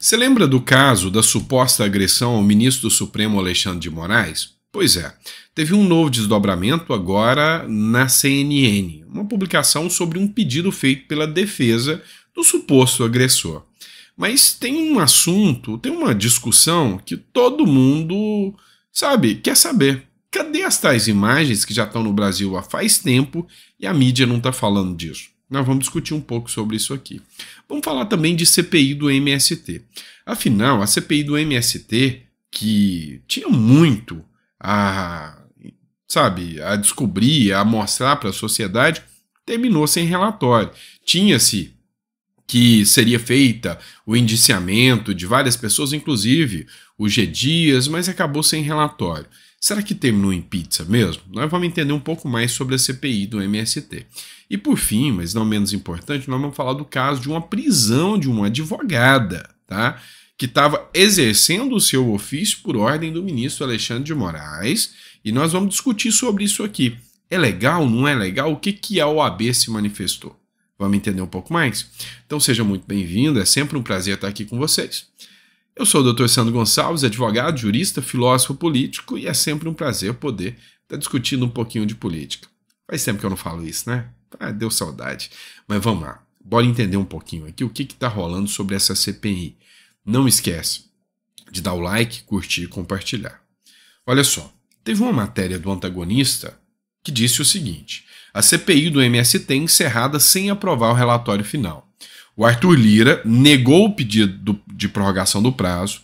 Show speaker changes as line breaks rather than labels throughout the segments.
Você lembra do caso da suposta agressão ao ministro do Supremo Alexandre de Moraes? Pois é, teve um novo desdobramento agora na CNN, uma publicação sobre um pedido feito pela defesa do suposto agressor. Mas tem um assunto, tem uma discussão que todo mundo, quer saber. Cadê as tais imagens que já estão no Brasil há faz tempo e a mídia não está falando disso? Nós vamos discutir um pouco sobre isso aqui. Vamos falar também de CPI do MST. Afinal, a CPI do MST, que tinha muito a descobrir, a mostrar para a sociedade, terminou sem relatório. Tinha-se que seria feita o indiciamento de várias pessoas, inclusive o G. Dias, mas acabou sem relatório. Será que terminou em pizza mesmo? Nós vamos entender um pouco mais sobre a CPI do MST. E por fim, mas não menos importante, nós vamos falar do caso de uma prisão de uma advogada, tá? Que estava exercendo o seu ofício por ordem do ministro Alexandre de Moraes, e nós vamos discutir sobre isso aqui. É legal, não é legal? O que a OAB se manifestou? Vamos entender um pouco mais? Então seja muito bem-vindo, é sempre um prazer estar aqui com vocês. Eu sou o Dr. Sandro Gonçalves, advogado, jurista, filósofo político, e é sempre um prazer poder estar discutindo um pouquinho de política. Faz tempo que eu não falo isso, né? Deu saudade. Mas vamos lá, bora entender um pouquinho aqui o que está rolando sobre essa CPI. Não esquece de dar o like, curtir e compartilhar. Olha só, teve uma matéria do Antagonista que disse o seguinte: a CPI do MST encerrada sem aprovar o relatório final. O Arthur Lira negou o pedido de prorrogação do prazo.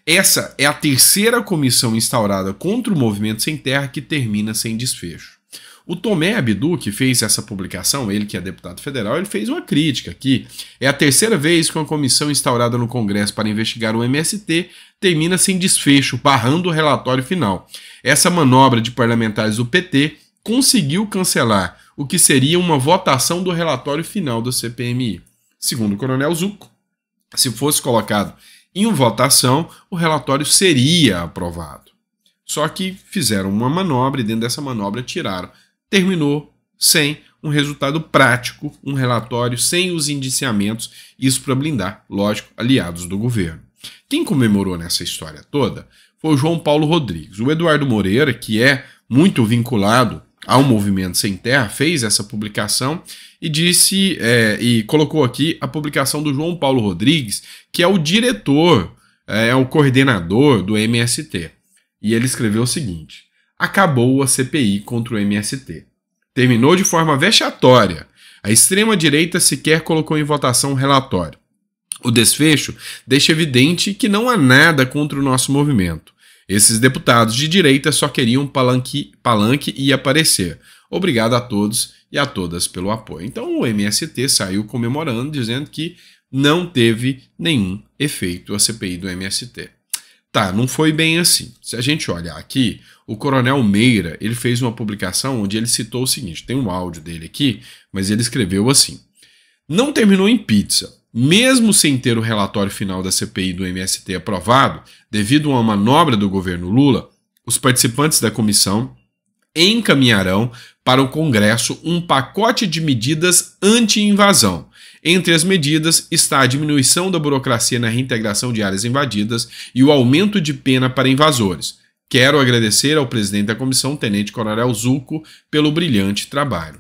Essa é a terceira comissão instaurada contra o Movimento Sem Terra que termina sem desfecho. O Tomé Abdu, que fez essa publicação, ele que é deputado federal, ele fez uma crítica aqui. É a terceira vez que uma comissão instaurada no Congresso para investigar o MST termina sem desfecho, barrando o relatório final. Essa manobra de parlamentares do PT conseguiu cancelar o que seria uma votação do relatório final da CPMI. Segundo o Coronel Zucco, se fosse colocado em votação, o relatório seria aprovado. Só que fizeram uma manobra e dentro dessa manobra tiraram. Terminou sem um resultado prático, um relatório sem os indiciamentos, isso para blindar, lógico, aliados do governo. Quem comemorou nessa história toda foi o João Paulo Rodrigues. O Eduardo Moreira, que é muito vinculado ao Movimento Sem Terra, fez essa publicação e disse e colocou aqui a publicação do João Paulo Rodrigues, que é o diretor, é o coordenador do MST. E ele escreveu o seguinte: acabou a CPI contra o MST. Terminou de forma vexatória. A extrema-direita sequer colocou em votação o relatório. O desfecho deixa evidente que não há nada contra o nosso movimento. Esses deputados de direita só queriam palanque e aparecer. Obrigado a todos e a todas pelo apoio. Então o MST saiu comemorando, dizendo que não teve nenhum efeito a CPI do MST. Tá, não foi bem assim. Se a gente olhar aqui, o Coronel Meira, ele fez uma publicação onde ele citou o seguinte, tem um áudio dele aqui, mas ele escreveu assim: não terminou em pizza. Mesmo sem ter o relatório final da CPI do MST aprovado, devido a uma manobra do governo Lula, os participantes da comissão encaminharão para o Congresso um pacote de medidas anti-invasão. Entre as medidas está a diminuição da burocracia na reintegração de áreas invadidas e o aumento de pena para invasores. Quero agradecer ao presidente da comissão, Tenente Coronel Zucco, pelo brilhante trabalho.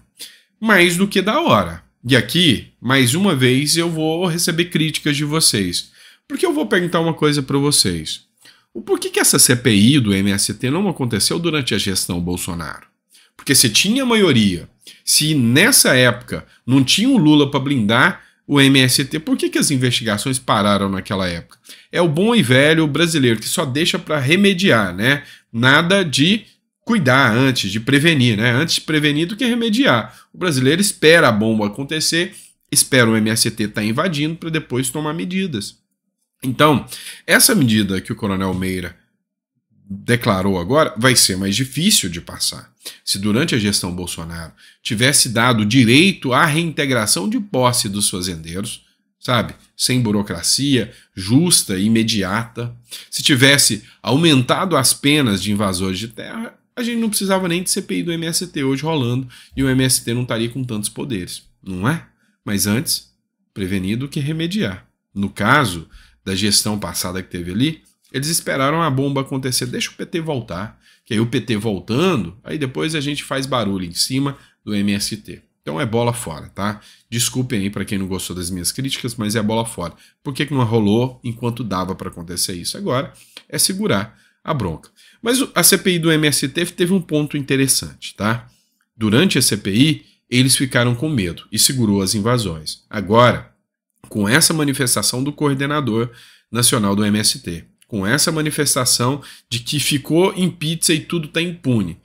Mais do que da hora. E aqui, mais uma vez, eu vou receber críticas de vocês. Porque eu vou perguntar uma coisa para vocês. O porquê que essa CPI do MST não aconteceu durante a gestão Bolsonaro? Porque se tinha maioria, se nessa época não tinha o Lula para blindar o MST, por que as investigações pararam naquela época? É o bom e velho brasileiro que só deixa para remediar, né? Nada de cuidar antes, de prevenir, né? Antes de prevenir do que remediar. O brasileiro espera a bomba acontecer, espera o MST estar invadindo para depois tomar medidas. Então, essa medida que o Coronel Meira declarou agora vai ser mais difícil de passar. Se durante a gestão Bolsonaro tivesse dado direito à reintegração de posse dos fazendeiros, sem burocracia, justa, imediata, se tivesse aumentado as penas de invasores de terra, a gente não precisava nem de CPI do MST hoje rolando e o MST não estaria com tantos poderes, não é? Mas antes, prevenir do que remediar, no caso da gestão passada que teve ali, eles esperaram a bomba acontecer, deixa o PT voltar, que aí o PT voltando, aí depois a gente faz barulho em cima do MST. Então é bola fora, tá? Desculpem aí para quem não gostou das minhas críticas, mas é bola fora. Por que não rolou enquanto dava para acontecer isso? Agora é segurar a bronca. Mas a CPI do MST teve um ponto interessante, tá? Durante a CPI, eles ficaram com medo e segurou as invasões. Agora, com essa manifestação do coordenador nacional do MST, com essa manifestação de que ficou em pizza e tudo está impune,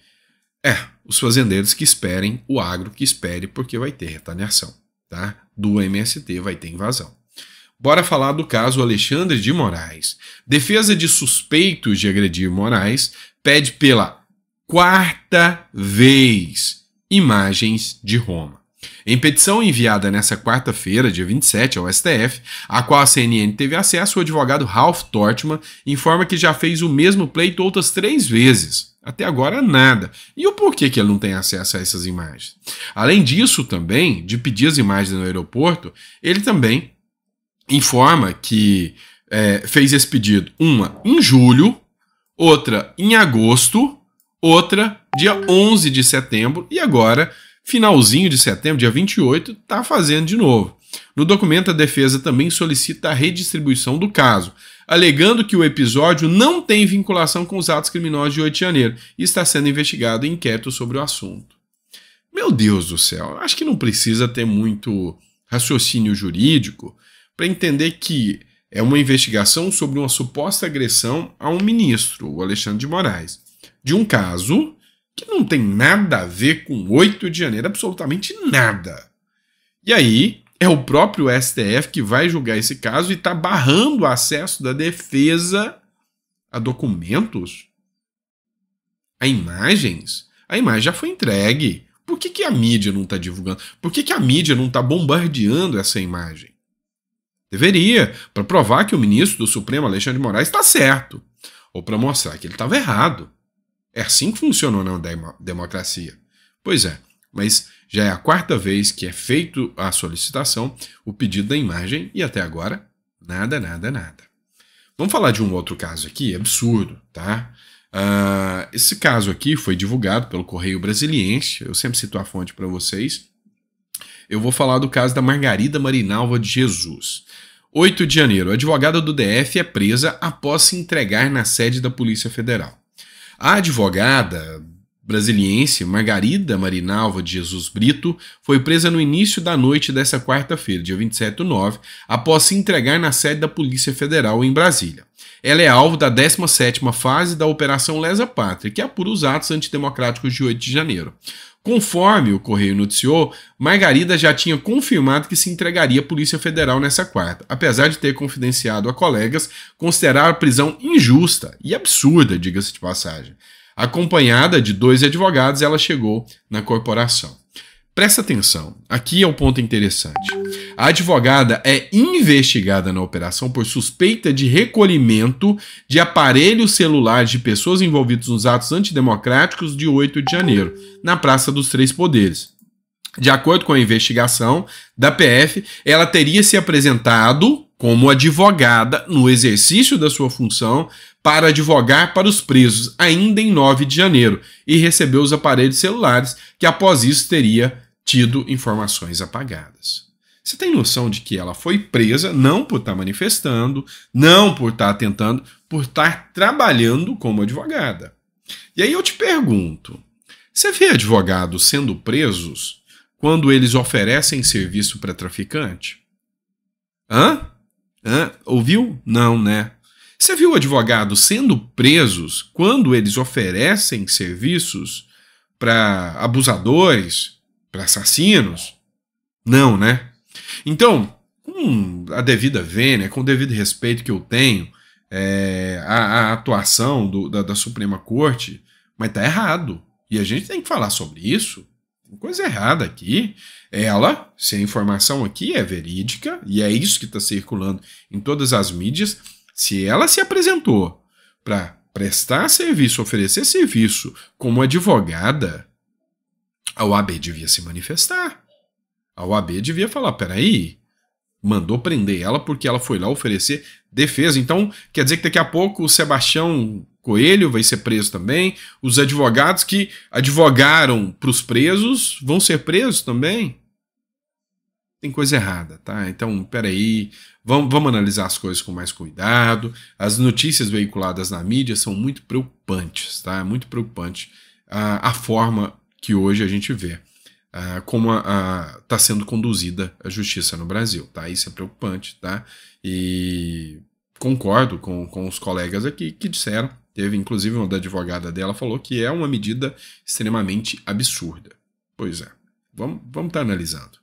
os fazendeiros que esperem, o agro que espere, porque vai ter retaliação, tá? Do MST vai ter invasão. Bora falar do caso Alexandre de Moraes. Defesa de suspeitos de agredir Moraes pede pela 4ª vez imagens de Roma. Em petição enviada nesta quarta-feira, dia 27, ao STF, a qual a CNN teve acesso, o advogado Ralph Tortman informa que já fez o mesmo pleito outras 3 vezes. Até agora, nada. E o porquê que ele não tem acesso a essas imagens? Além disso, também, de pedir as imagens no aeroporto, ele também informa que fez esse pedido, uma em julho, outra em agosto, outra dia 11 de setembro e agora, finalzinho de setembro, dia 28, está fazendo de novo. No documento, a defesa também solicita a redistribuição do caso, alegando que o episódio não tem vinculação com os atos criminosos de 8 de janeiro e está sendo investigado em inquérito sobre o assunto. Meu Deus do céu, acho que não precisa ter muito raciocínio jurídico para entender que é uma investigação sobre uma suposta agressão a um ministro, o Alexandre de Moraes, de um caso que não tem nada a ver com 8 de janeiro, absolutamente nada. E aí é o próprio STF que vai julgar esse caso e está barrando o acesso da defesa a documentos, a imagens. A imagem já foi entregue. Por que a mídia não está divulgando? Por que a mídia não está bombardeando essa imagem? Deveria, para provar que o ministro do Supremo, Alexandre de Moraes, está certo. Ou para mostrar que ele estava errado. É assim que funcionou na democracia. Pois é, mas já é a 4ª vez que é feito a solicitação, o pedido da imagem, e até agora, nada, nada, nada. Vamos falar de um outro caso aqui, absurdo, tá? Esse caso aqui foi divulgado pelo Correio Brasiliense, eu sempre cito a fonte para vocês. Eu vou falar do caso da Margarida Marinalva de Jesus. 8 de janeiro, a advogada do DF é presa após se entregar na sede da Polícia Federal. A advogada brasiliense Margarida Marinalva de Jesus Brito foi presa no início da noite dessa quarta-feira, dia 27/9, após se entregar na sede da Polícia Federal em Brasília. Ela é alvo da 17ª fase da Operação Lesa Pátria, que apura os atos antidemocráticos de 8 de janeiro. Conforme o Correio noticiou, Margarida já tinha confirmado que se entregaria à Polícia Federal nessa quarta, apesar de ter confidenciado a colegas considerar a prisão injusta e absurda, diga-se de passagem. Acompanhada de 2 advogados, ela chegou na corporação. Presta atenção, aqui é o ponto interessante. A advogada é investigada na operação por suspeita de recolhimento de aparelhos celulares de pessoas envolvidas nos atos antidemocráticos de 8 de janeiro, na Praça dos Três Poderes. De acordo com a investigação da PF, ela teria se apresentado como advogada no exercício da sua função para advogar para os presos ainda em 9 de janeiro e recebeu os aparelhos celulares que após isso teria tido informações apagadas. Você tem noção de que ela foi presa não por estar manifestando, não por estar tentando, por estar trabalhando como advogada. E aí eu te pergunto, você vê advogados sendo presos quando eles oferecem serviço para traficante? Ouviu? Não, né? Você viu advogados sendo presos quando eles oferecem serviços para abusadores, para assassinos? Não, né? Então, com a devida vênia, com o devido respeito que eu tenho à atuação da Suprema Corte, mas tá errado. E a gente tem que falar sobre isso. Tem coisa errada aqui. Ela, se a informação aqui é verídica, e é isso que está circulando em todas as mídias, se ela se apresentou para prestar serviço, oferecer serviço como advogada, a OAB devia se manifestar. A OAB devia falar, peraí, mandou prender ela porque ela foi lá oferecer defesa. Então, quer dizer que daqui a pouco o Sebastião Coelho vai ser preso também, os advogados que advogaram para os presos vão ser presos também? Tem coisa errada, tá? Então, peraí, vamos analisar as coisas com mais cuidado. As notícias veiculadas na mídia são muito preocupantes, tá? É muito preocupante a forma que hoje a gente vê como está sendo conduzida a justiça no Brasil, tá? Isso é preocupante, tá? E concordo com os colegas aqui que disseram, teve inclusive uma da advogada dela, falou que é uma medida extremamente absurda. Pois é, vamos estar analisando.